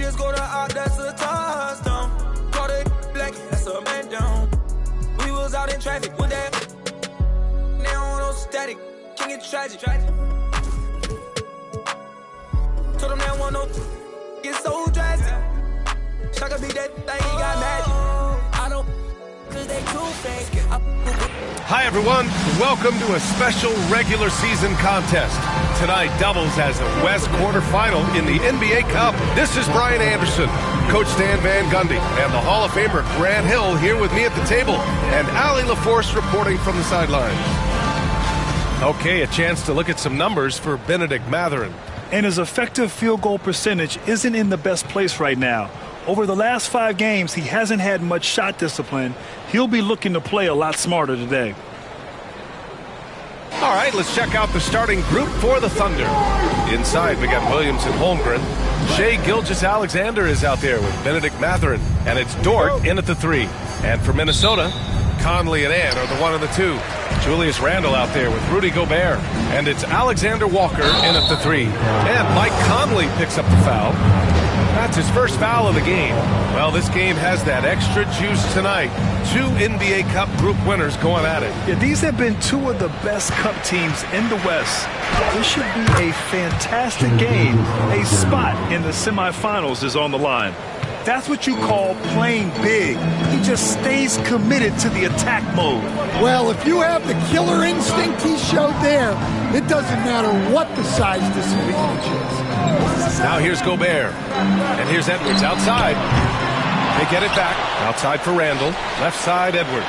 just go to out, that's a touchdown. Call it black, that's a man down. We was out in traffic with that. Now on no static, can get tragic. Told them that one no get so drastic. Shaka be that thing, he got magic. I don't, cause they too fake. Hi everyone, welcome to a special regular season contest. Tonight doubles as a West quarterfinal in the NBA Cup. This is Brian Anderson, Coach Stan Van Gundy, and the Hall of Famer Grant Hill here with me at the table, and Allie LaForce reporting from the sidelines. Okay, a chance to look at some numbers for Bennedict Mathurin. And his effective field goal percentage isn't in the best place right now. Over the last 5 games, he hasn't had much shot discipline. He'll be looking to play a lot smarter today. All right, let's check out the starting group for the Thunder. Inside, we got Williams and Holmgren. Shai Gilgeous-Alexander is out there with Bennedict Mathurin, and it's Dort in at the 3. And for Minnesota, Conley and Ant are the 1 and the 2. Julius Randle out there with Rudy Gobert, and it's Alexander Walker in at the 3. And Mike Conley picks up the foul. That's his first foul of the game. Well, this game has that extra juice tonight. 2 NBA Cup group winners going at it. Yeah, these have been 2 of the best Cup teams in the West. This should be a fantastic game. A spot in the semifinals is on the line. That's what you call playing big. He just stays committed to the attack mode. Well, if you have the killer instinct he showed there, it doesn't matter what the size disadvantage is. Now here's Gobert. And here's Edwards outside. They get it back. Outside for Randle. Left side, Edwards.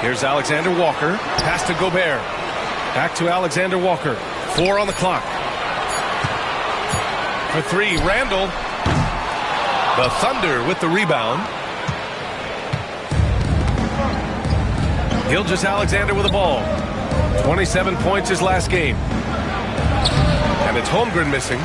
Here's Alexander Walker. Pass to Gobert. Back to Alexander Walker. 4 on the clock. For 3, Randle. The Thunder with the rebound. Gilgeous-Alexander with the ball. 27 points his last game. And it's Holmgren missing.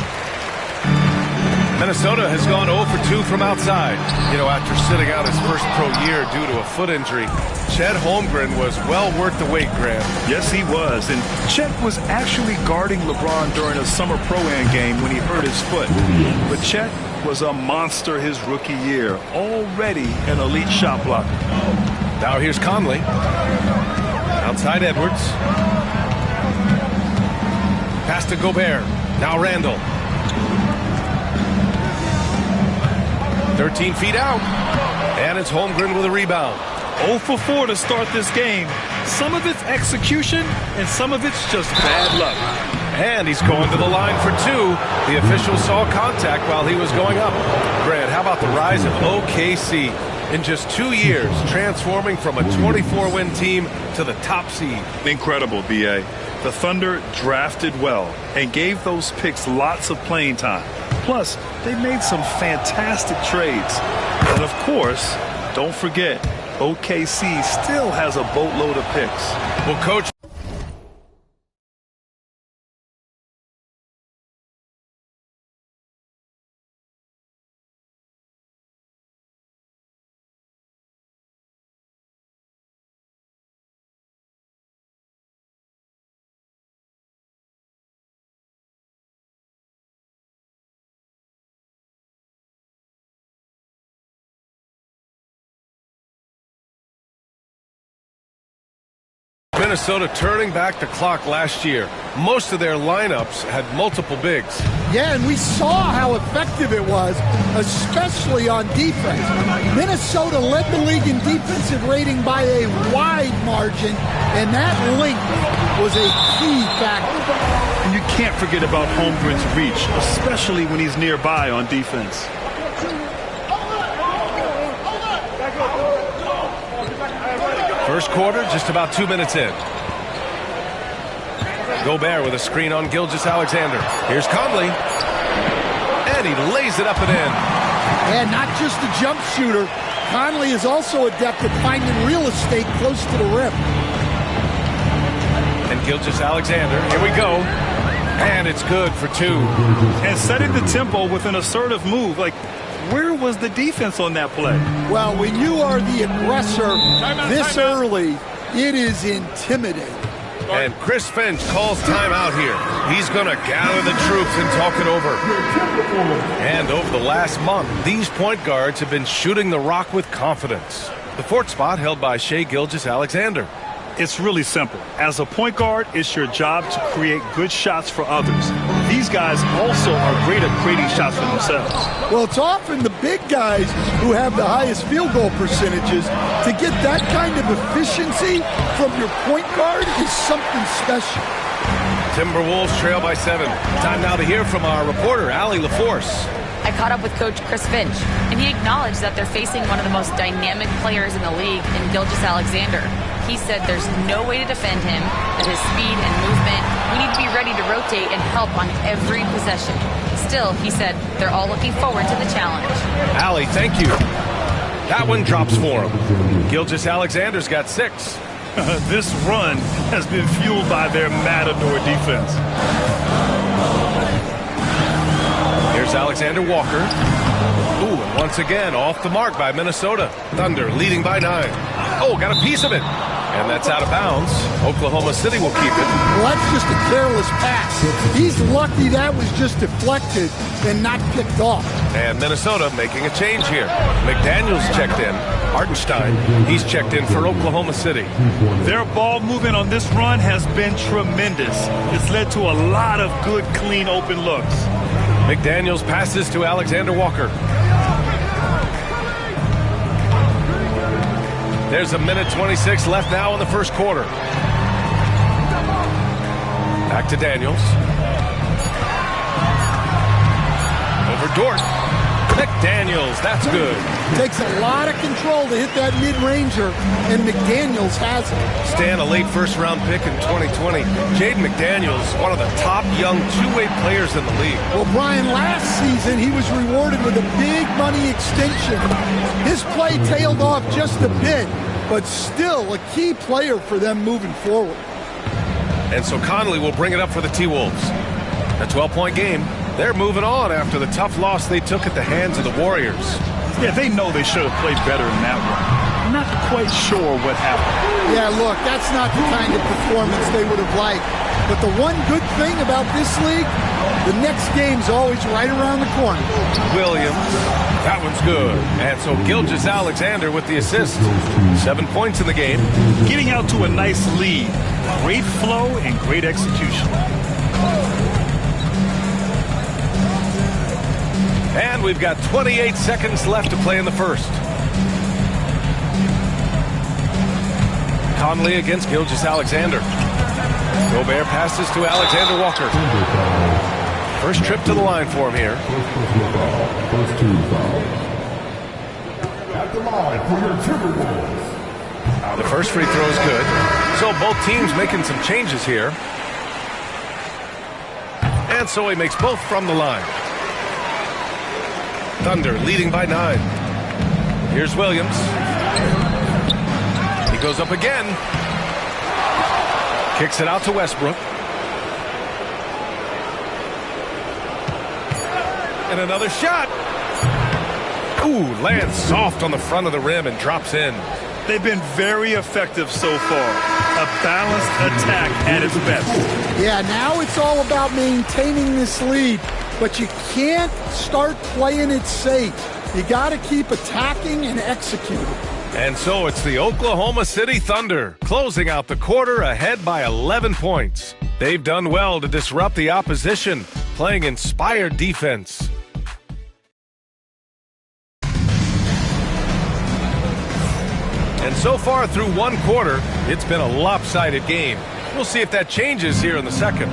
Minnesota has gone 0 for 2 from outside. You know, after sitting out his first pro year due to a foot injury, Chet Holmgren was well worth the wait, Grant. Yes, he was. And Chet was actually guarding LeBron during a summer pro-am game when he hurt his foot. But Chet was a monster his rookie year. Already an elite shot blocker. Now here's Conley. Outside Edwards. Pass to Gobert. Now Randle. 13 feet out. And it's Holmgren with a rebound. 0 for 4 to start this game. Some of it's execution, and some of it's just bad luck. And he's going to the line for 2. The official saw contact while he was going up. Grant, how about the rise of OKC? In just 2 years, transforming from a 24-win team to the top seed. Incredible, B.A. The Thunder drafted well and gave those picks lots of playing time. Plus, they made some fantastic trades. And of course, don't forget, OKC still has a boatload of picks. Well, Coach. Minnesota turning back the clock last year. Most of their lineups had multiple bigs. Yeah, and we saw how effective it was, especially on defense. Minnesota led the league in defensive rating by a wide margin, and that length was a key factor. And you can't forget about Holmgren's reach, especially when he's nearby on defense. First quarter, just about 2 minutes in. Gobert with a screen on Gilgeous-Alexander. Here's Conley. And he lays it up and in. And not just a jump shooter. Conley is also adept at finding real estate close to the rim. And Gilgeous-Alexander, here we go. And it's good for 2. And setting the tempo with an assertive move. Like, where was the defense on that play? Well, when you are the aggressor this early, it is intimidating. And Chris Finch calls timeout here. He's going to gather the troops and talk it over. And over the last month, these point guards have been shooting the rock with confidence. The fourth spot held by Shai Gilgeous-Alexander. It's really simple. As a point guard, it's your job to create good shots for others. These guys also are great at creating shots for themselves. Well, it's often the big guys who have the highest field goal percentages. To get that kind of efficiency from your point guard is something special. Timberwolves trail by 7. Time now to hear from our reporter, Allie LaForce. I caught up with Coach Chris Finch, and he acknowledged that they're facing one of the most dynamic players in the league in Gilgeous-Alexander. He said there's no way to defend him, that his speed and movement, we need to be ready to rotate and help on every possession. Still, he said they're all looking forward to the challenge. Allie, thank you. That one drops for him. Gilgeous-Alexander's got 6. This run has been fueled by their Matador defense. Here's Alexander Walker. Ooh, and once again, off the mark by Minnesota. Thunder leading by 9. Oh, got a piece of it. And that's out of bounds. Oklahoma City will keep it. Well, that's just a careless pass. He's lucky that was just deflected and not picked off. And Minnesota making a change here. McDaniels checked in. Hartenstein, he's checked in for Oklahoma City. Their ball movement on this run has been tremendous. It's led to a lot of good, clean, open looks. McDaniels passes to Alexander Walker. There's a minute 26 left now in the first quarter. Back to Daniels. Over Dort. McDaniels, that's good. Takes a lot of control to hit that mid-ranger, and McDaniels has it. Stan, a late first-round pick in 2020. Jaden McDaniels, one of the top young two-way players in the league. Well, Brian, last season he was rewarded with a big money extension. His play tailed off just a bit, but still a key player for them moving forward. And so Conley will bring it up for the T-Wolves. A 12-point game. They're moving on after the tough loss they took at the hands of the Warriors. Yeah, they know they should have played better in that one. I'm not quite sure what happened. Yeah, look, that's not the kind of performance they would have liked. But the one good thing about this league, the next game's always right around the corner. Williams, that one's good. And so Gilgeous-Alexander with the assist. 7 points in the game. Getting out to a nice lead. Great flow and great execution. And we've got 28 seconds left to play in the first. Conley against Gilgeous-Alexander. Gobert passes to Alexander Walker. First trip to the line for him here. First team foul. At the line for your Timberwolves. The first free throw is good. So both teams making some changes here. And so he makes both from the line. Thunder leading by 9. Here's Williams. He goes up again. Kicks it out to Westbrook. And another shot. Ooh, lands soft on the front of the rim and drops in. They've been very effective so far. A balanced attack at its best. Yeah, now it's all about maintaining this lead. But you can't start playing it safe. You got to keep attacking and executing. And so it's the Oklahoma City Thunder closing out the quarter ahead by 11 points. They've done well to disrupt the opposition, playing inspired defense. And so far through one quarter, it's been a lopsided game. We'll see if that changes here in the second.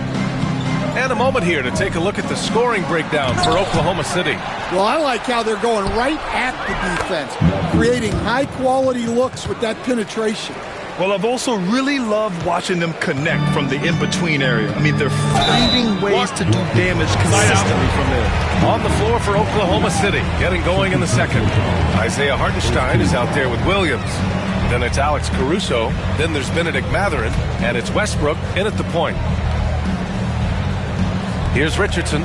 And a moment here to take a look at the scoring breakdown for Oklahoma City. Well, I like how they're going right at the defense, creating high-quality looks with that penetration. Well, I've also really loved watching them connect from the in-between area. I mean, they're finding ways to do damage consistently from there. On the floor for Oklahoma City, getting going in the second. Isaiah Hartenstein is out there with Williams. Then it's Alex Caruso. Then there's Bennedict Mathurin. And it's Westbrook in at the point. Here's Richardson.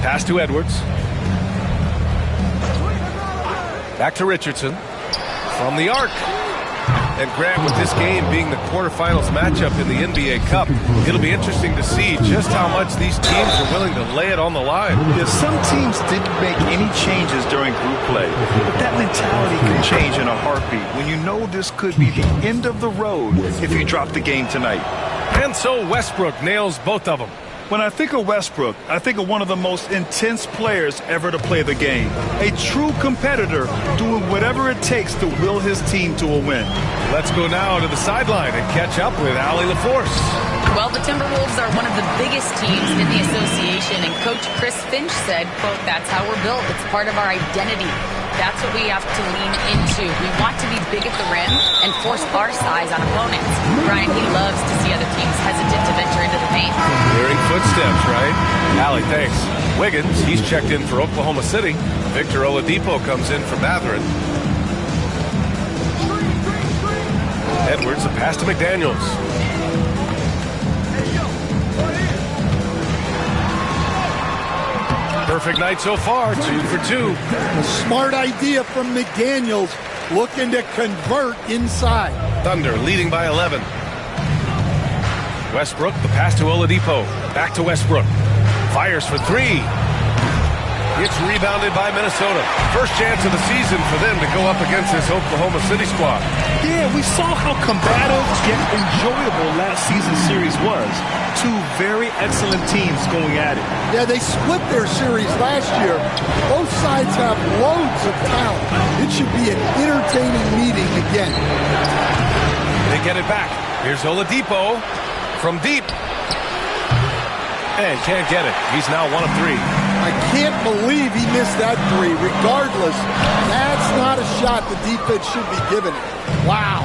Pass to Edwards. Back to Richardson. From the arc. And Grant, with this game being the quarterfinals matchup in the NBA Cup, it'll be interesting to see just how much these teams are willing to lay it on the line. Yeah, some teams didn't make any changes during group play, but that mentality can change in a heartbeat when you know this could be the end of the road if you drop the game tonight. And so Westbrook nails both of them. When I think of Westbrook, I think of one of the most intense players ever to play the game. A true competitor doing whatever it takes to will his team to a win. Let's go now to the sideline and catch up with Allie LaForce. Well, the Timberwolves are one of the biggest teams in the association, and Coach Chris Finch said, quote, "That's how we're built. It's part of our identity. That's what we have to lean into. We want to be big at the rim and force our size on opponents." Brian, he loves to see other teams hesitant to venture into the paint. Hearing footsteps, right? Allie, thanks. Wiggins, he's checked in for Oklahoma City. Victor Oladipo comes in for Mathurin. Edwards, a pass to McDaniels. Perfect night so far, 2 for 2. A smart idea from McDaniels, looking to convert inside. Thunder leading by 11. Westbrook, the pass to Oladipo. Back to Westbrook. Fires for 3. It's rebounded by Minnesota. First chance of the season for them to go up against this Oklahoma City squad. Yeah, we saw how combative yet enjoyable last season's series was. Two very excellent teams going at it. Yeah, they split their series last year. Both sides have loads of talent. It should be an entertaining meeting again. They get it back. Here's Oladipo from deep. And can't get it. He's now 1 of 3. I can't believe he missed that 3. Regardless, that's not a shot the defense should be giving it. Wow.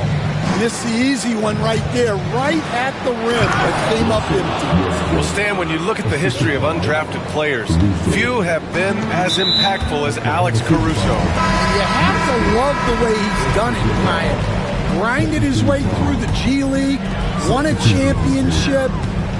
Missed the easy one right there, right at the rim, but came up empty. Well, Stan, when you look at the history of undrafted players, few have been as impactful as Alex Caruso. You have to love the way he's done it, Ryan. Grinded his way through the G League, won a championship,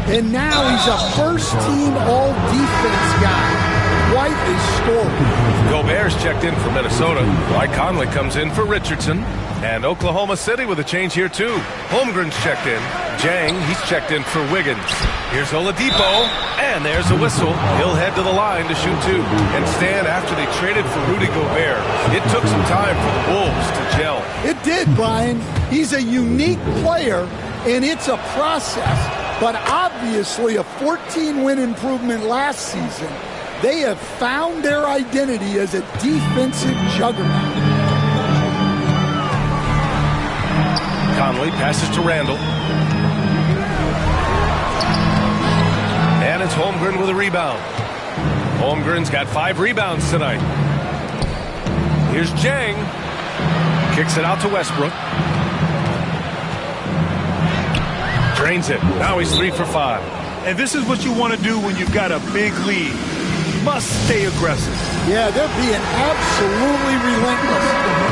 and now he's a first-team all-defense guy. Quite a story. Gobert's checked in for Minnesota. Mike Conley comes in for Richardson. And Oklahoma City with a change here, too. Holmgren's checked in. Jang, he's checked in for Wiggins. Here's Oladipo. And there's a whistle. He'll head to the line to shoot 2. And Stan, after they traded for Rudy Gobert, it took some time for the Wolves to gel. It did, Brian. He's a unique player, and it's a process. But obviously a 14-win improvement last season. They have found their identity as a defensive juggernaut. Conley passes to Randall. And it's Holmgren with a rebound. Holmgren's got 5 rebounds tonight. Here's Jang. Kicks it out to Westbrook. Drains it. Now he's 3 for 5. And this is what you want to do when you've got a big lead. You must stay aggressive. Yeah, they're being absolutely relentless.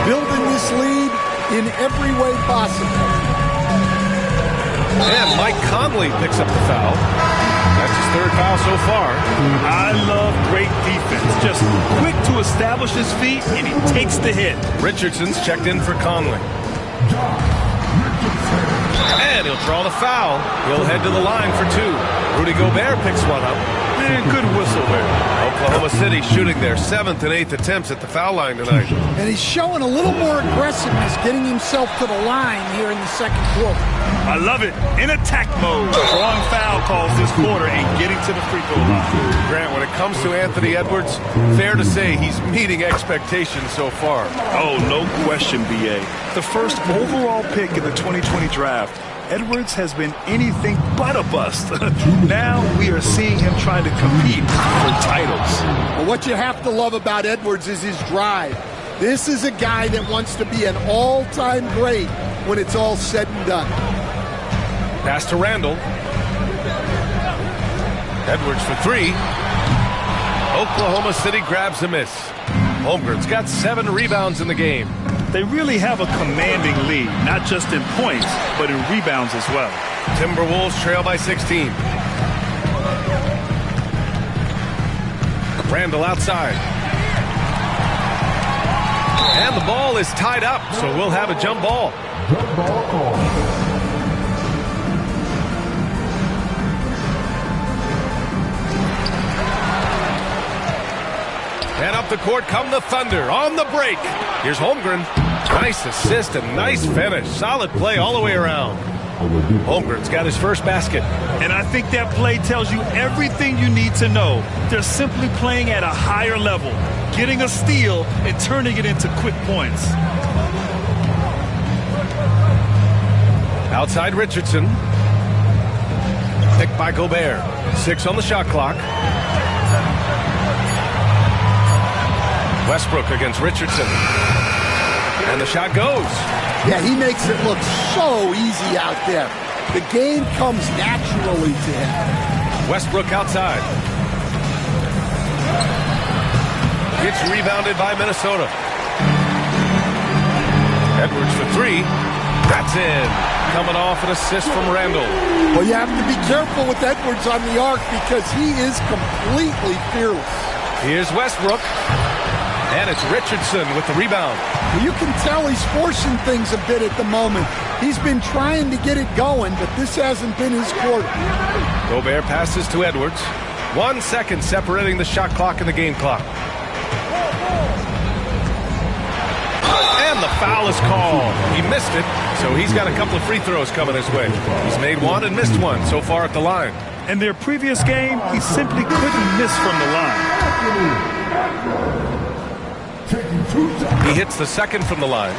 Building this lead in every way possible. And Mike Conley picks up the foul. That's his 3rd foul so far. I love great defense. Just quick to establish his feet, and he takes the hit. Richardson's checked in for Conley. And he'll draw the foul. He'll head to the line for 2. Rudy Gobert picks one up. And good whistle there. Oklahoma City shooting their 7th and 8th attempts at the foul line tonight. And he's showing a little more aggressiveness, getting himself to the line here in the second quarter. I love it. In attack mode. Drawing foul calls this quarter and getting to the free throw line. Grant, when it comes to Anthony Edwards, fair to say he's meeting expectations so far. Oh, no question, B.A. The first overall pick in the 2020 draft, Edwards has been anything but a bust. Now we are seeing him trying to compete for titles. Well, what you have to love about Edwards is his drive. This is a guy that wants to be an all-time great when it's all said and done. Pass to Randall. Edwards for 3. Oklahoma City grabs a miss. Holmgren's got 7 rebounds in the game. They really have a commanding lead, not just in points, but in rebounds as well. Timberwolves trail by 16. Randall outside. And the ball is tied up, so we'll have a jump ball. Jump ball call. And up the court come the Thunder on the break. Here's Holmgren. Nice assist and nice finish. Solid play all the way around. Holmgren's got his first basket. And I think that play tells you everything you need to know. They're simply playing at a higher level, getting a steal and turning it into quick points. Outside Richardson. Picked by Gobert. 6 on the shot clock. Westbrook against Richardson. And the shot goes. Yeah, he makes it look so easy out there. The game comes naturally to him. Westbrook outside. Gets rebounded by Minnesota. Edwards for 3. That's in. Coming off an assist from Randall. Well, you have to be careful with Edwards on the arc because he is completely fearless. Here's Westbrook. And it's Richardson with the rebound. You can tell he's forcing things a bit at the moment. He's been trying to get it going, but this hasn't been his quarter. Gobert passes to Edwards. 1 second separating the shot clock and the game clock. And the foul is called. He missed it, so he's got a couple of free throws coming his way. He's made 1 and missed 1 so far at the line. In their previous game, he simply couldn't miss from the line. He hits the second from the line.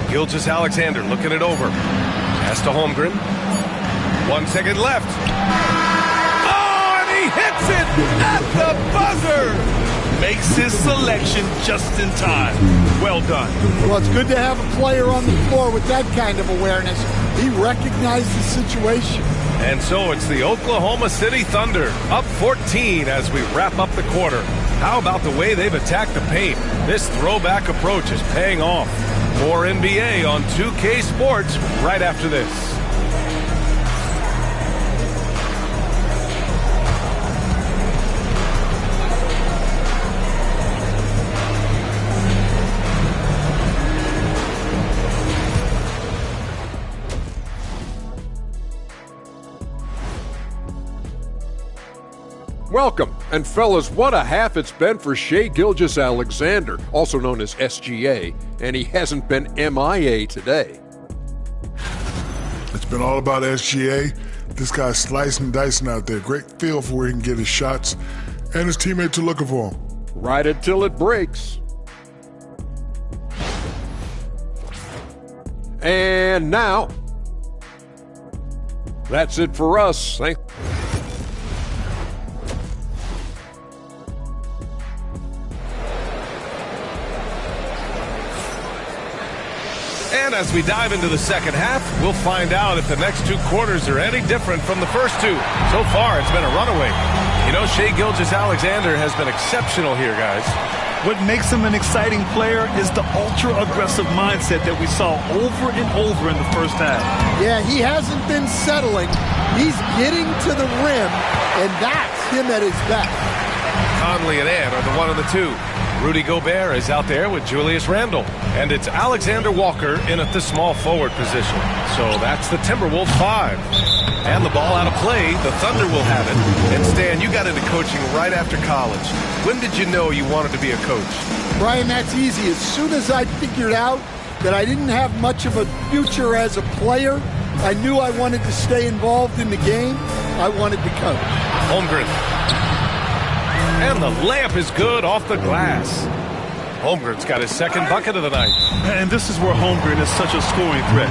Gilgeous-Alexander looking it over. Pass to Holmgren. 1 second left. Oh, and he hits it at the buzzer! Makes his selection just in time. Well done. Well, it's good to have a player on the floor with that kind of awareness. He recognized the situation. And so it's the Oklahoma City Thunder up 14 as we wrap up the quarter. How about the way they've attacked the paint? This throwback approach is paying off. More NBA on 2K Sports right after this. Welcome, and fellas, what a half it's been for Shai Gilgeous-Alexander, also known as SGA, and he hasn't been MIA today. It's been all about SGA. This guy's slicing and dicing out there. Great feel for where he can get his shots, and his teammates are looking for him. Right until it breaks. And now, that's it for us. And as we dive into the second half, we'll find out if the next 2 quarters are any different from the first 2. So far, it's been a runaway. You know, Shai Gilgeous-Alexander has been exceptional here, guys. What makes him an exciting player is the ultra-aggressive mindset that we saw over and over in the first half. Yeah, he hasn't been settling. He's getting to the rim, and that's him at his best. Conley and Ant are the 1 and the 2. Rudy Gobert is out there with Julius Randle. And it's Alexander Walker in at the small forward position. So that's the Timberwolves 5. And the ball out of play, the Thunder will have it. And Stan, you got into coaching right after college. When did you know you wanted to be a coach? Brian, that's easy. As soon as I figured out that I didn't have much of a future as a player, I knew I wanted to stay involved in the game. I wanted to coach. Holmgren. And the layup is good off the glass. Holmgren's got his second bucket of the night. And this is where Holmgren is such a scoring threat.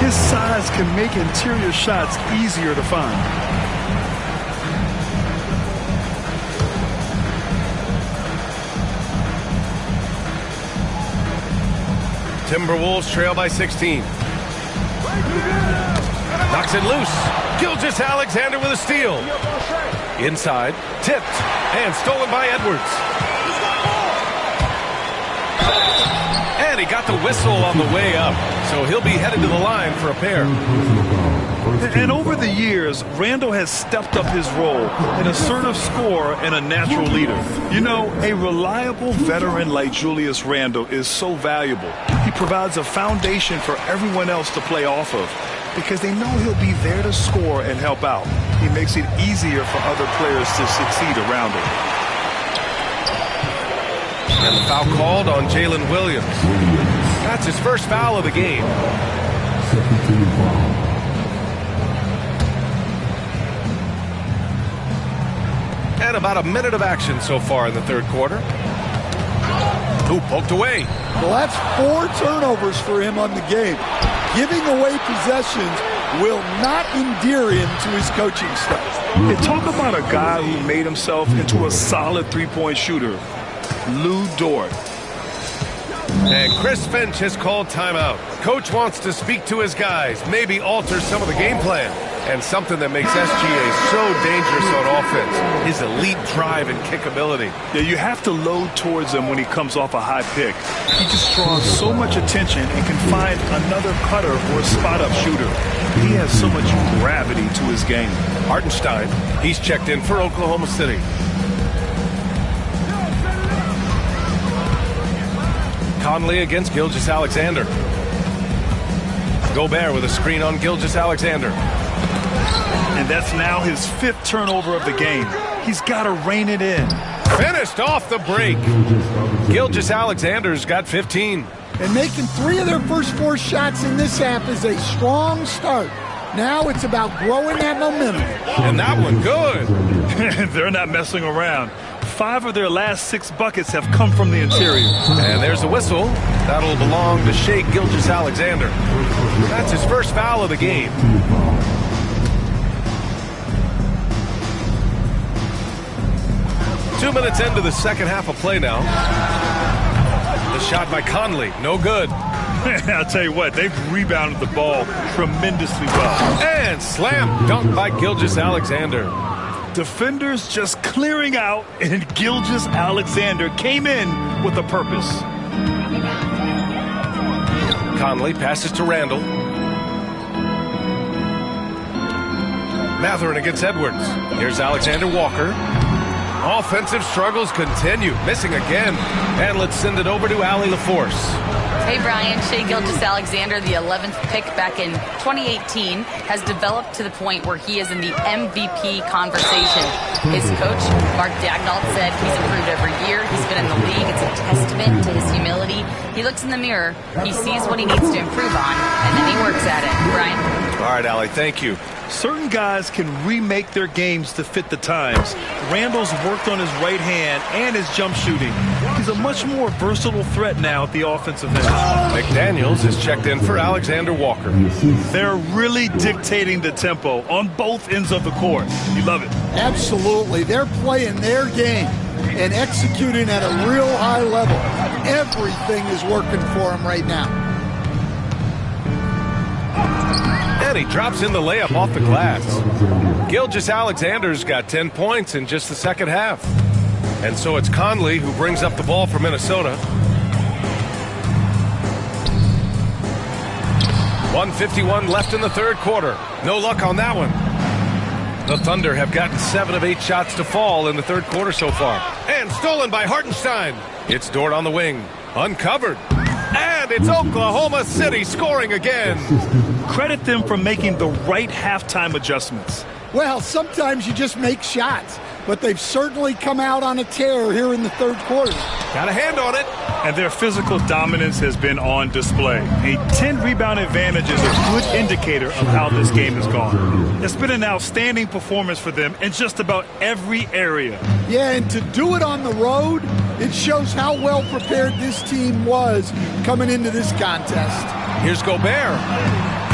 His size can make interior shots easier to find. Timberwolves trail by 16. Knocks it loose. Gilgeous-Alexander with a steal. Inside, tipped, and stolen by Edwards. And he got the whistle on the way up, so he'll be headed to the line for a pair. And over the years, Randle has stepped up his role, an assertive scorer and a natural leader. You know, a reliable veteran like Julius Randle is so valuable. He provides a foundation for everyone else to play off of because they know he'll be there to score and help out. He makes it easier for other players to succeed around him. And the foul called on Jalen Williams. That's his first foul of the game. And about a minute of action so far in the third quarter. Ooh, poked away. Well, that's 4 turnovers for him on the game. Giving away possessions will not endear him to his coaching staff. And talk about a guy who made himself into a solid three-point shooter. Lou Dort. And Chris Finch has called timeout. Coach wants to speak to his guys, maybe alter some of the game plan. And something that makes SGA so dangerous on offense, his elite drive and kickability. Yeah, you have to load towards him when he comes off a high pick. He just draws so much attention and can find another cutter or a spot-up shooter. He has so much gravity to his game. Hartenstein, he's checked in for Oklahoma City. Conley against Gilgeous-Alexander. Gobert with a screen on Gilgeous-Alexander. And that's now his 5th turnover of the game. He's got to rein it in. Finished off the break. Gilgeous-Alexander's got 15. And making 3 of their first 4 shots in this half is a strong start. Now it's about growing that momentum. And that one good. They're not messing around. 5 of their last 6 buckets have come from the interior. And there's a whistle. That'll belong to Shai Gilgeous-Alexander. That's his first foul of the game. Two minutes into the second half of play now. The shot by Conley, no good. I'll tell you what, they've rebounded the ball tremendously well. And slam dunk by Gilgeous-Alexander. Defenders just clearing out, and Gilgeous-Alexander came in with a purpose. Conley passes to Randle. Mathurin against Edwards. Here's Alexander Walker. Offensive struggles continue, missing again. And let's send it over to Allie LaForce. Hey, Brian, Shai Gilgeous-Alexander, the 11th pick back in 2018, has developed to the point where he is in the MVP conversation. His coach, Mark Daigneault, said he's improved every year. He's been in the league. It's a testament to his humility. He looks in the mirror, he sees what he needs to improve on, and then he works at it. Brian? All right, Allie, thank you. Certain guys can remake their games to fit the times. Randle's worked on his right hand and his jump shooting. He's a much more versatile threat now at the offensive end. McDaniels is checked in for Alexander Walker. They're really dictating the tempo on both ends of the court. You love it. Absolutely. They're playing their game and executing at a real high level. Everything is working for them right now. And he drops in the layup off the glass. Gilgeous-Alexander's got 10 points in just the second half. And so it's Conley who brings up the ball for Minnesota. 1:51 left in the third quarter. No luck on that one. The Thunder have gotten 7 of 8 shots to fall in the third quarter so far. And stolen by Hartenstein. It's Dort on the wing. Uncovered. And it's Oklahoma City scoring again. Credit them for making the right halftime adjustments. Well, sometimes you just make shots, but they've certainly come out on a tear here in the third quarter. Got a hand on it. And their physical dominance has been on display. A 10-rebound advantage is a good indicator of how this game has gone. It's been an outstanding performance for them in just about every area. Yeah, and to do it on the road, it shows how well prepared this team was coming into this contest. Here's Gobert.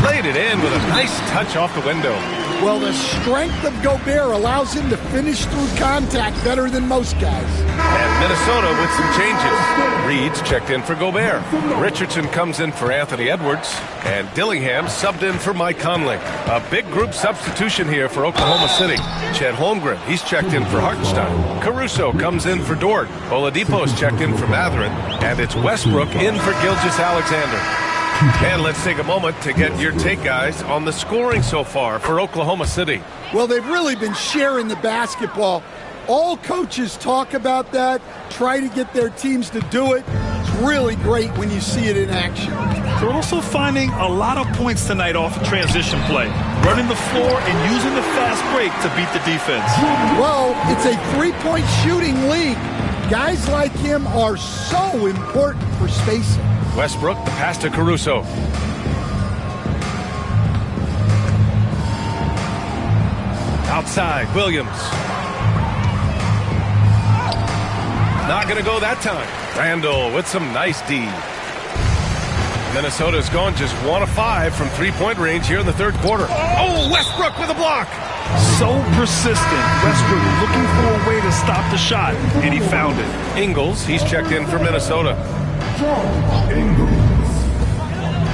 Played it in with a nice touch off the window. Well, the strength of Gobert allows him to finish through contact better than most guys. And Minnesota with some changes. Reed's checked in for Gobert. Richardson comes in for Anthony Edwards. And Dillingham subbed in for Mike Conley. A big group substitution here for Oklahoma City. Chet Holmgren, he's checked in for Hartenstein. Caruso comes in for Dort. Oladipo's checked in for Mathurin. And it's Westbrook in for Gilgeous-Alexander. And let's take a moment to get your take, guys, on the scoring so far for Oklahoma City. Well, they've really been sharing the basketball. All coaches talk about that, try to get their teams to do it. It's really great when you see it in action. They're also finding a lot of points tonight off of transition play, running the floor and using the fast break to beat the defense. Well, it's a three-point shooting league. Guys like him are so important for spacing. Westbrook, the pass to Caruso. Outside, Williams. Not going to go that time. Randall with some nice D. Minnesota's gone just 1 of 5 from three-point range here in the third quarter. Oh, Westbrook with a block. So persistent. Westbrook looking for a way to stop the shot, and he found it. Ingles, he's checked in for Minnesota.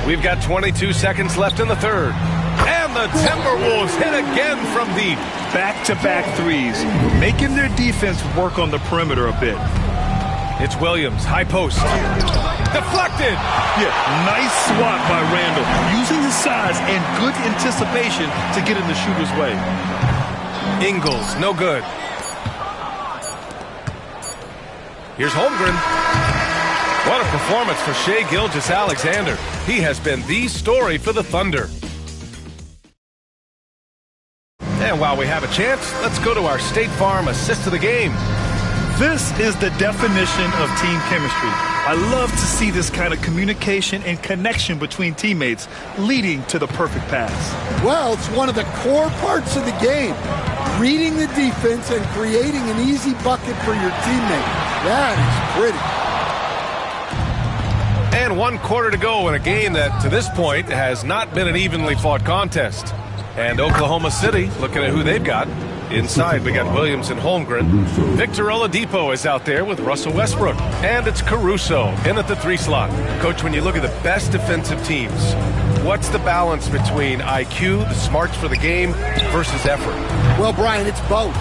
We've got 22 seconds left in the third. And the Timberwolves hit again from deep. Back-to-back threes, making their defense work on the perimeter a bit. It's Williams, high post. Deflected! Yeah, nice swat by Randall, using his size and good anticipation to get in the shooter's way. Ingles, no good. Here's Holmgren. What a performance for Shai Gilgeous-Alexander. He has been the story for the Thunder. And while we have a chance, let's go to our State Farm assist of the game. This is the definition of team chemistry. I love to see this kind of communication and connection between teammates leading to the perfect pass. Well, it's one of the core parts of the game. Reading the defense and creating an easy bucket for your teammate. That is pretty. And 1 quarter to go in a game that, to this point, has not been an evenly fought contest. And Oklahoma City, looking at who they've got. Inside, we got Williams and Holmgren. Victor Oladipo is out there with Russell Westbrook. And it's Caruso in at the 3 slot. Coach, when you look at the best defensive teams, what's the balance between IQ, the smarts for the game, versus effort? Well, Brian, it's both.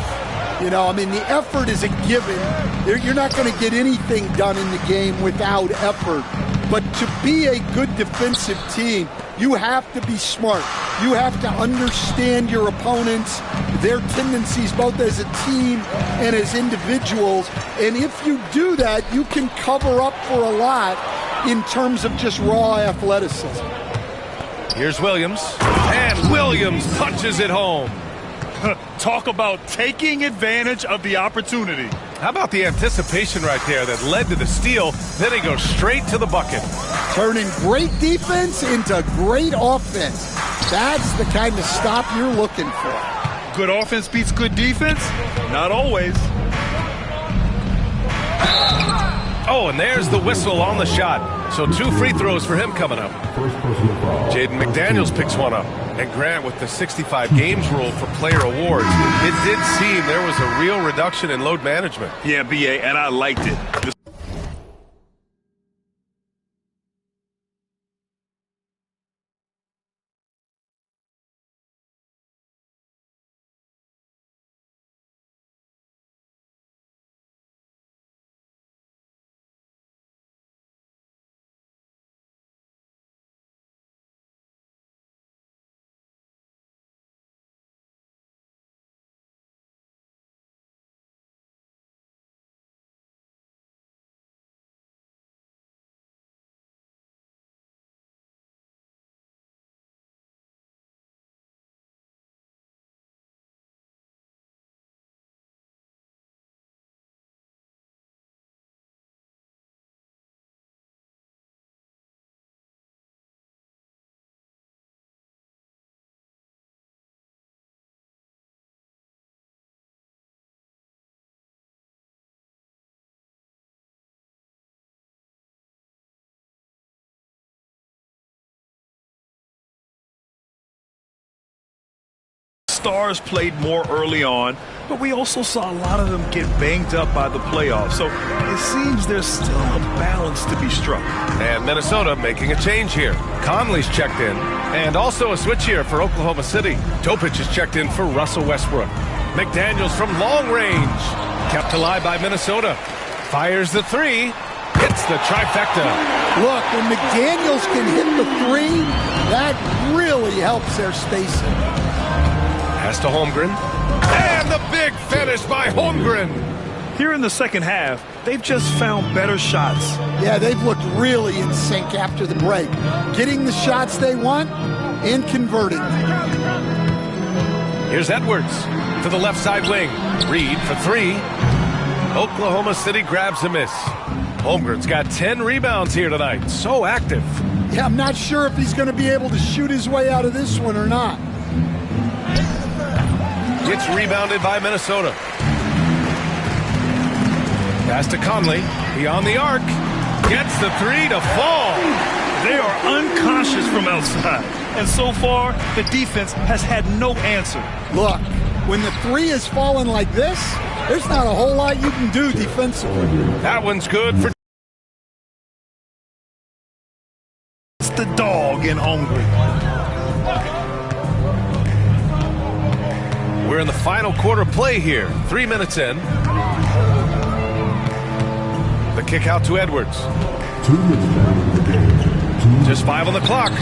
You know, I mean, the effort is a given. You're not going to get anything done in the game without effort. But to be a good defensive team, you have to be smart. You have to understand your opponents, their tendencies, both as a team and as individuals. And if you do that, you can cover up for a lot in terms of just raw athleticism. Here's Williams. And Williams punches it home. Talk about taking advantage of the opportunity. How about the anticipation right there that led to the steal? Then he goes straight to the bucket. Turning great defense into great offense. That's the kind of stop you're looking for. Good offense beats good defense? Not always. Oh, and there's the whistle on the shot. So 2 free throws for him coming up. Jaden McDaniels picks one up. And Grant, with the 65 games rule for player awards, it did seem there was a real reduction in load management. Yeah, BA, and I liked it. Stars played more early on, but we also saw a lot of them get banged up by the playoffs. So it seems there's still a balance to be struck. And Minnesota making a change here. Conley's checked in. And also a switch here for Oklahoma City. Topic is checked in for Russell Westbrook. McDaniels from long range. Kept alive by Minnesota. Fires the 3. Hits the trifecta. Look, when McDaniels can hit the three, that really helps their spacing. Pass to Holmgren. And the big finish by Holmgren. Here in the second half, they've just found better shots. Yeah, they've looked really in sync after the break. Getting the shots they want and converting. Here's Edwards to the left side wing. Reed for three. Oklahoma City grabs a miss. Holmgren's got 10 rebounds here tonight. So active. Yeah, I'm not sure if he's going to be able to shoot his way out of this one or not. Gets rebounded by Minnesota. Pass to Conley. Beyond the arc. Gets the three to fall. They are unconscious from outside. And so far, the defense has had no answer. Look, when the three is falling like this, there's not a whole lot you can do defensively. That one's good for... It's the dog in Holmgren. We're in the final quarter play here. 3 minutes in. The kick out to Edwards. 2 minutes. Just 5 on the clock.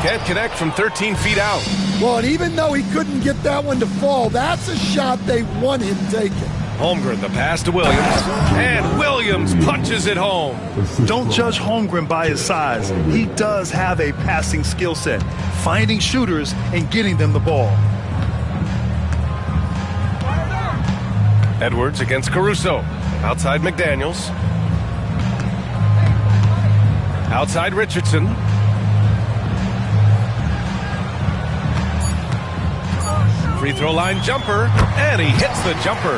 Can't connect from 13 feet out. Well, and even though he couldn't get that one to fall, that's a shot they want him taking. Holmgren, the pass to Williams. And Williams punches it home. Don't judge Holmgren by his size. He does have a passing skill set, finding shooters and getting them the ball. Edwards against Caruso. Outside McDaniels. Outside Richardson. Free throw line jumper, and he hits the jumper.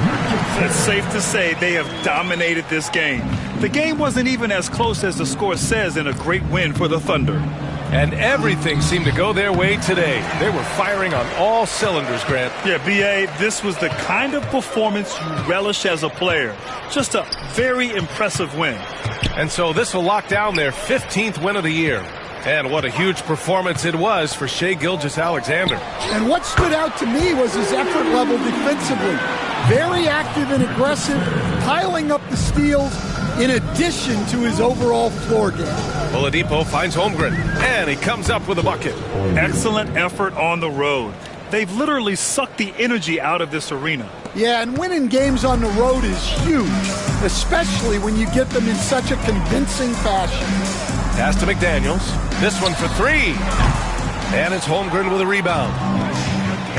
It's safe to say they have dominated this game. The game wasn't even as close as the score says in a great win for the Thunder. And everything seemed to go their way today. They were firing on all cylinders, Grant. Yeah, B.A., this was the kind of performance you relish as a player. Just a very impressive win. And so this will lock down their 15th win of the year. And what a huge performance it was for Shai Gilgeous-Alexander. And what stood out to me was his effort level defensively. Very active and aggressive, piling up the steals in addition to his overall floor game. Oladipo finds Holmgren, and he comes up with a bucket. Excellent effort on the road. They've literally sucked the energy out of this arena. Yeah, and winning games on the road is huge, especially when you get them in such a convincing fashion. Pass to McDaniels. This one for three. And it's Holmgren with a rebound.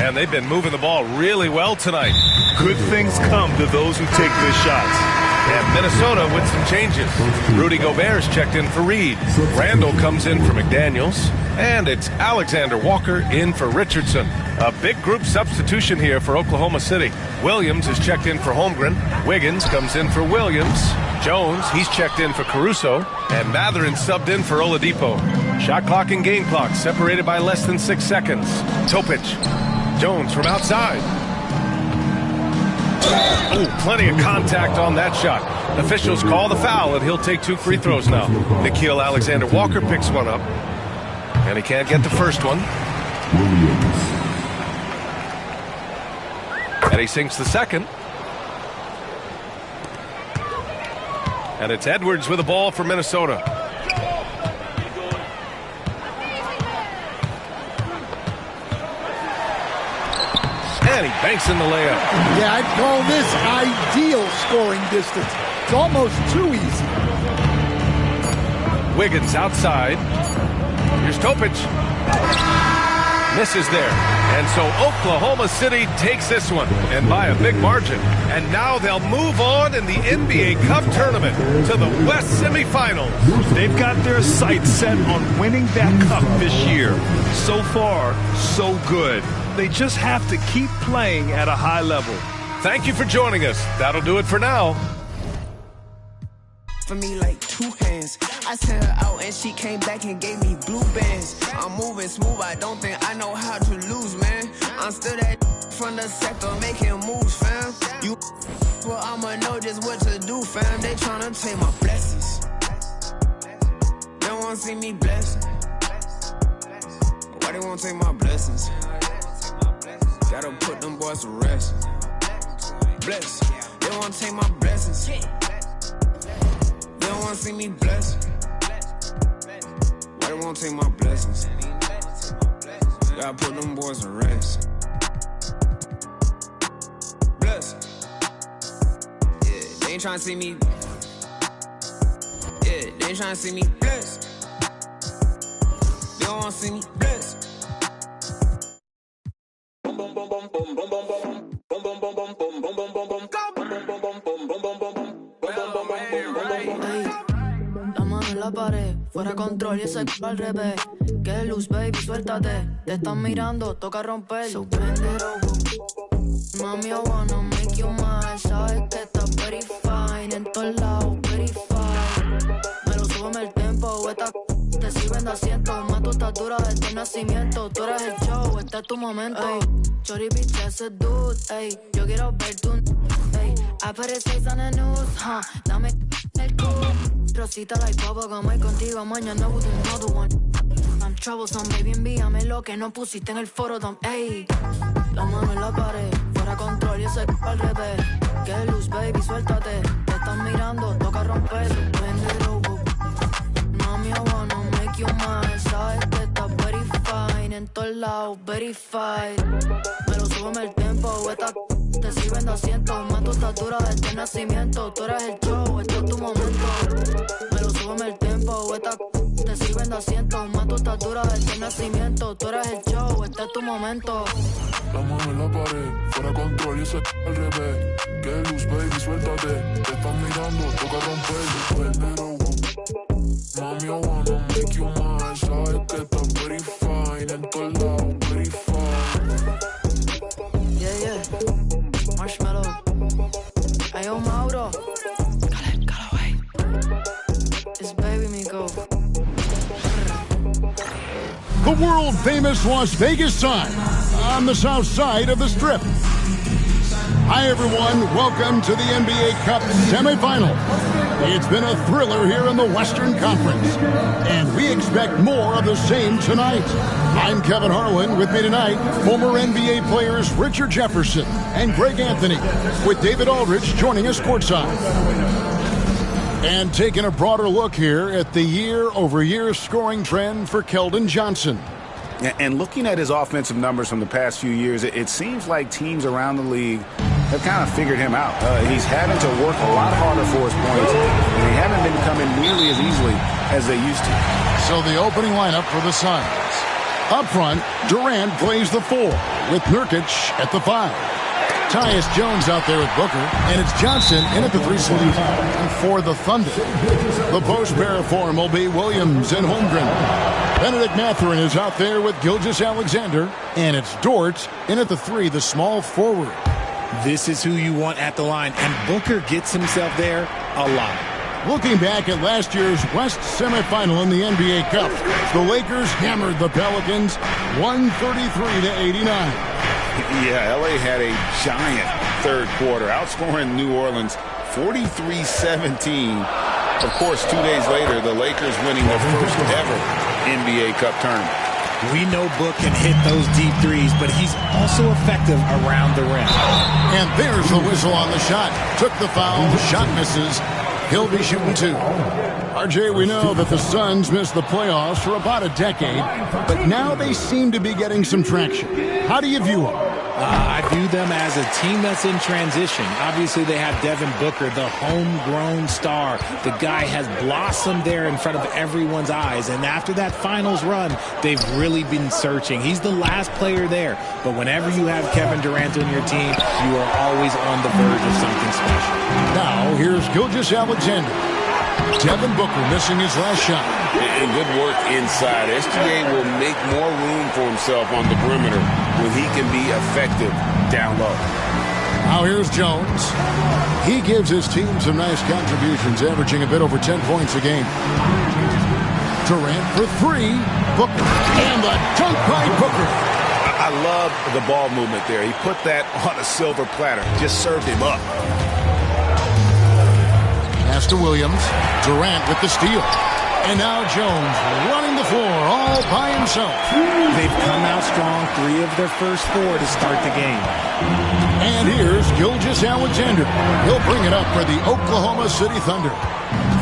And they've been moving the ball really well tonight. Good things come to those who take good shots. And Minnesota with some changes. Rudy Gobert's checked in for Reed. Randall comes in for McDaniels. And it's Alexander Walker in for Richardson. A big group substitution here for Oklahoma City. Williams is checked in for Holmgren. Wiggins comes in for Williams. Jones, he's checked in for Caruso. And Mathurin subbed in for Oladipo. Shot clock and game clock separated by less than 6 seconds. Topic. Jones from outside. Oh, plenty of contact on that shot. Officials call the foul, and he'll take 2 free throws now. Nickeil Alexander-Walker picks one up. And he can't get the first one. And he sinks the second. And it's Edwards with the ball for Minnesota. And he banks in the layup. Yeah, I'd call this ideal scoring distance. It's almost too easy. Wiggins outside. Here's Topic. Misses there. And so Oklahoma City takes this one, and by a big margin. And now they'll move on in the NBA Cup tournament to the West semifinals. They've got their sights set on winning that cup this year. So far, so good. They just have to keep playing at a high level. Thank you for joining us. That'll do it for now. For me like 2 hands. I sent her out and she came back and gave me blue bands. I'm moving smooth, I don't think I know how to lose, man. I'm still that from the sector making moves, fam. You well, I'ma know just what to do, fam. They tryna take my blessings. They wanna see me blessed. Why they wanna take my blessings? Gotta put them boys to rest. Bless. They wanna take my blessings. They don't wanna see me blessed. Nobody won't take my blessings. Gotta put them boys to rest. Bless. Yeah, they ain't tryna see me. Yeah, they ain't tryna see me blessed. They don't wanna see me blessed. La mano en la pared, fuera control y ese c*** al revés. Que luz, baby, suéltate. Te están mirando, toca romper. So bend it over. Mami, I wanna make you mine. Sabes que estás very fine. En todos lados, very fine. Me lo súbeme el tempo, esta te sirven de asiento. Más tu estatura desde el nacimiento. Tú eres el show, este es tu momento. Ey, Chori, bitch, ese dude. Ey, yo quiero ver tu... Ey, I put it 6 on the news, dame el culo. Rosita like bubblegum, hoy contigo, mañana with another one. I'm troublesome, baby, envíame lo que no pusiste en el foro, ey. La mano en la pared, fuera control y ese al revés. Que luz, baby, suéltate. Te están mirando, toca romper. Bend it over. Mami, I wanna make you mine. Sabes que estás very fine. En todos lados, very fine. Pero súbeme el tempo, esta te sirven de asiento. Más tu estatura desde el nacimiento. Tú eres el show, este es tu momento. Pero súbeme el tempo, esta te sirven de asiento. Más tu estatura desde el nacimiento. Tú eres el show, este es tu momento. La mano en la pared, fuera control y ese al revés. Que luz, baby, suéltate. Te están mirando, toca romper. Bend it over. Mami, I wanna make you mine. Sabes que estás very fine. En todos lados, very fine. Yeah, yeah. Marshmallow. Ayo, Mauro. Cala, it's Baby Miko. The world-famous Las Vegas sign on the south side of the Strip. Hi, everyone. Welcome to the NBA Cup semifinal. It's been a thriller here in the Western Conference, and we expect more of the same tonight. I'm Kevin Harlan. With me tonight, former NBA players Richard Jefferson and Greg Anthony, with David Aldridge joining us courtside. And taking a broader look here at the year-over-year scoring trend for Keldon Johnson. And looking at his offensive numbers from the past few years, it seems like teams around the league have kind of figured him out. He's having to work a lot harder for his points, and they haven't been coming nearly as easily as they used to. So the opening lineup for the Suns. Up front, Durant plays the 4, with Nurkic at the 5. Tyus Jones out there with Booker, and it's Johnson in at the 3 slot for the Thunder. The post pair form will be Williams and Holmgren. Benedict Mathurin is out there with Gilgeous-Alexander, and it's Dort in at the 3, the small forward. This is who you want at the line, and Booker gets himself there a lot. Looking back at last year's West semifinal in the NBA Cup, the Lakers hammered the Pelicans 133-89. Yeah, LA had a giant third quarter, outscoring New Orleans 43-17. Of course, 2 days later, the Lakers winning their first ever NBA Cup tournament. We know Book can hit those deep threes, but he's also effective around the rim. And there's the whistle on the shot. Took the foul, the shot misses. He'll be shooting 2. RJ, we know that the Suns missed the playoffs for about a decade, but now they seem to be getting some traction. How do you view them? I view them as a team that's in transition. Obviously, they have Devin Booker, the homegrown star. The guy has blossomed there in front of everyone's eyes. And after that finals run, they've really been searching. He's the last player there. But whenever you have Kevin Durant on your team, you are always on the verge of something special. Now, here's Gilgeous-Alexander. Devin Booker missing his last shot. And good work inside. SGA will make more room for himself on the perimeter when he can be effective down low. Now here's Jones. He gives his team some nice contributions, averaging a bit over 10 points a game. Durant for 3. Booker. And the dunk by Booker. I love the ball movement there. He put that on a silver platter. Just served him up. Pass to Williams. Durant with the steal. And now Jones running the floor all by himself. They've come out strong, 3 of their first 4 to start the game. And here's Gilgeous-Alexander. He'll bring it up for the Oklahoma City Thunder.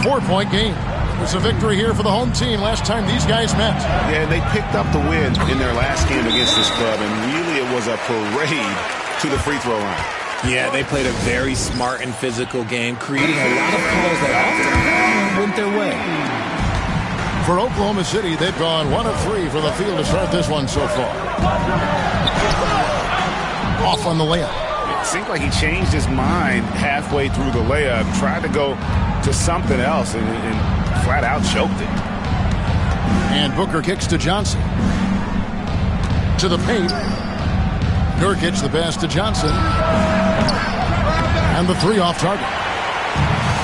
4-point game. It's a victory here for the home team. Last time these guys met. Yeah, they picked up the win in their last game against this club, and really it was a parade to the free throw line. Yeah, they played a very smart and physical game, creating a lot of calls that often went their way. For Oklahoma City, they've gone 1 of 3 for the field to start this one so far. Off on the layup. It seemed like he changed his mind halfway through the layup, tried to go to something else, and flat out choked it. And Booker kicks to Johnson. To the paint. Nurkic the pass to Johnson. And the 3 off target.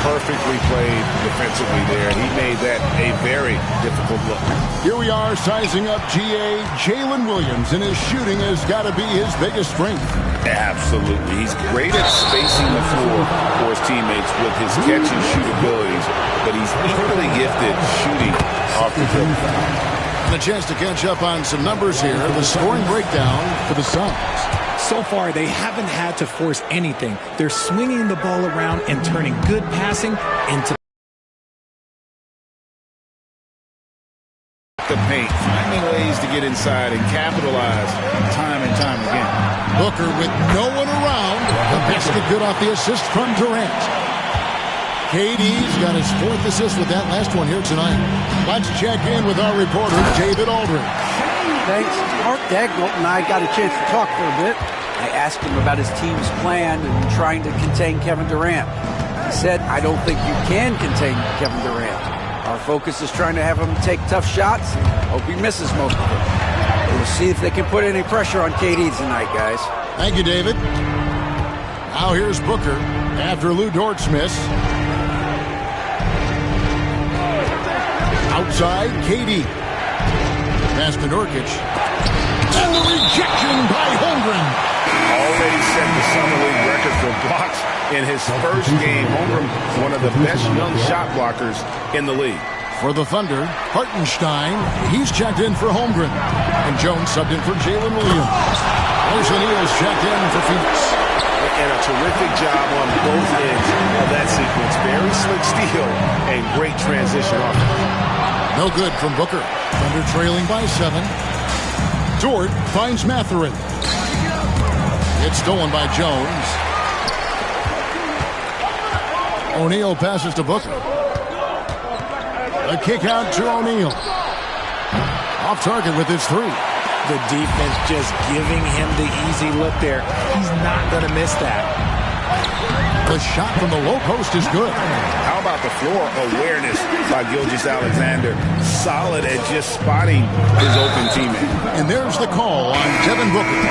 Perfectly played defensively there. He made that a very difficult look. Here we are sizing up GA. Jalen Williams, and his shooting has got to be his biggest strength. Absolutely. He's great at spacing the floor for his teammates with his catch and shoot abilities, but he's equally gifted shooting off the dribble. And a chance to catch up on some numbers here. The scoring breakdown for the Suns. So far, they haven't had to force anything. They're swinging the ball around and turning good passing into the paint, finding ways to get inside and capitalize time and time again. Booker with no one around. The basket good off the assist from Durant. KD's got his 4th assist with that last one here tonight. Let's check in with our reporter, David Aldridge. Thanks. Mark Dagnall and I got a chance to talk for a bit. I asked him about his team's plan in trying to contain Kevin Durant. He said, I don't think you can contain Kevin Durant. Our focus is trying to have him take tough shots. Hope he misses most of them. We'll see if they can put any pressure on KD tonight, guys. Thank you, David. Now here's Booker after Lou Dort's miss. Outside, KD. Pass to Nurkic. And the rejection by Holmgren. Already set the Summer League record for blocks in his first game. Holmgren, one of the best young shot blockers in the league. For the Thunder, Hartenstein. He's checked in for Holmgren. And Jones subbed in for Jalen Williams. O'Neal's checked in for Phoenix. And a terrific job on both ends of that sequence. Very slick steal and great transition offense. No good from Booker. Thunder trailing by 7. Dort finds Mathurin. It's stolen by Jones. O'Neal passes to Booker. A kick out to O'Neal. Off target with his 3. The defense just giving him the easy look there. He's not going to miss that. The shot from the low post is good. How about the floor awareness by Gilgeous-Alexander? Solid at just spotting his open teammate. And there's the call on Devin Booker.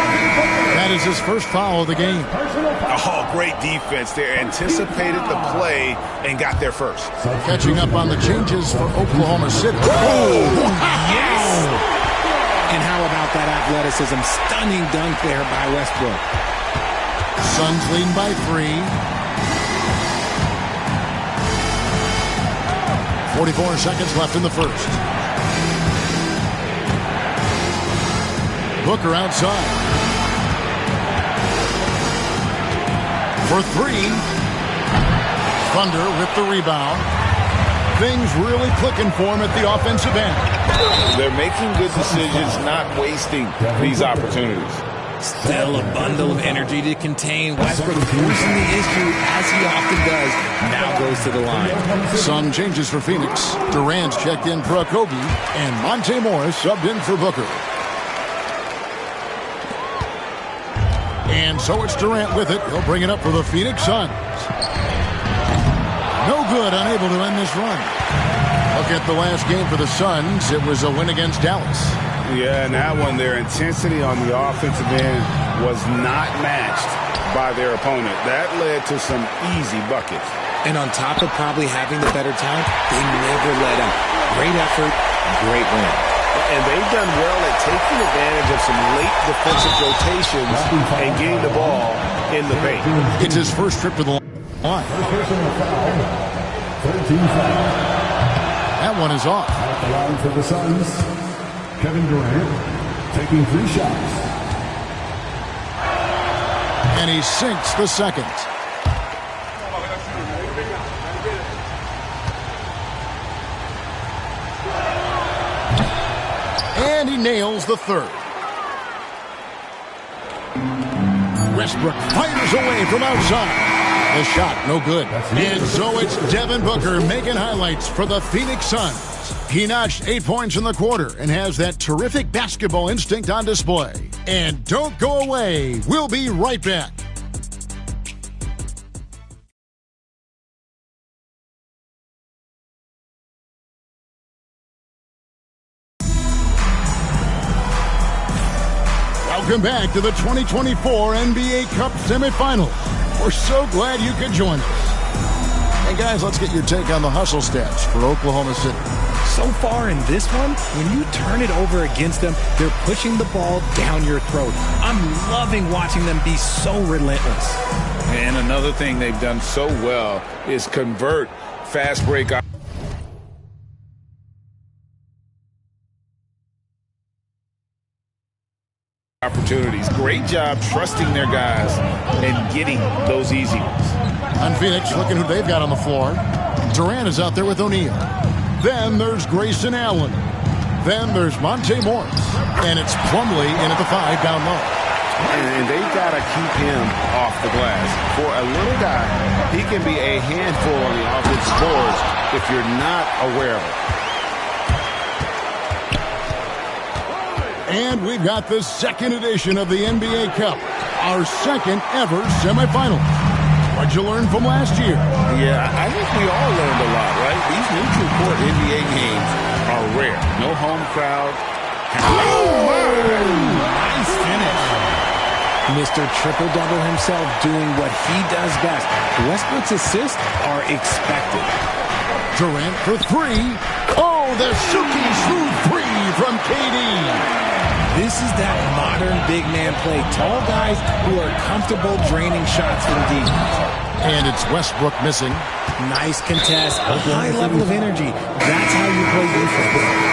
That is his first foul of the game. Oh, great defense there. Anticipated the play and got there first. Catching up on the changes for Oklahoma City. Oh, yes! And how about that athleticism? Stunning dunk there by Westbrook. Suns leading by 3. 44 seconds left in the first. Booker outside. For 3. Thunder with the rebound. Things really clicking for him at the offensive end. They're making good decisions, not wasting these opportunities. Still a bundle of energy to contain. Westbrook forcing the issue, as he often does. Now goes to the line. Sun changes for Phoenix. Durant's checked in for Okogie, and Monte Morris subbed in for Booker. And so it's Durant with it. He'll bring it up for the Phoenix Suns. No good, unable to end this run. Look at the last game for the Suns. It was a win against Dallas. Yeah, and that one, their intensity on the offensive end was not matched by their opponent. That led to some easy buckets. And on top of probably having the better talent, they never let up. Great effort, great win. And they've done well at taking advantage of some late defensive rotations and getting the ball in the paint. It's his first trip to the line. That one is off. At the line for the Suns, Kevin Durant taking 3 shots. And he sinks the second. He nails the third. Westbrook fires away from outside. The shot, no good. And so it's Devin Booker making highlights for the Phoenix Suns. He notched 8 points in the quarter and has that terrific basketball instinct on display. And don't go away. We'll be right back. Welcome back to the 2024 NBA Cup semifinals. We're so glad you could join us. And guys, let's get your take on the hustle stats for Oklahoma City. So far in this one, when you turn it over against them, they're pushing the ball down your throat. I'm loving watching them be so relentless. And another thing they've done so well is convert fast break opportunities. Great job trusting their guys and getting those easy ones. On Phoenix, looking who they've got on the floor. Durant is out there with O'Neal. Then there's Grayson Allen. Then there's Monte Morris. And it's Plumlee in at the 5 down low. And they've got to keep him off the glass. For a little guy, he can be a handful on the offensive boards if you're not aware of it. And we've got the second edition of the NBA Cup, our second ever semifinal. What'd you learn from last year? Yeah, I think we all learned a lot, right? These neutral court NBA games are rare. No home crowd. Nice finish. Mr. Triple-Double himself doing what he does best. Westbrook's assists are expected. Durant for 3. Oh, the silky smooth 3 from KD. This is that modern big man play. Tall guys who are comfortable draining shots from deep. And it's Westbrook missing. Nice contest. A high level of energy. That's how you play defense.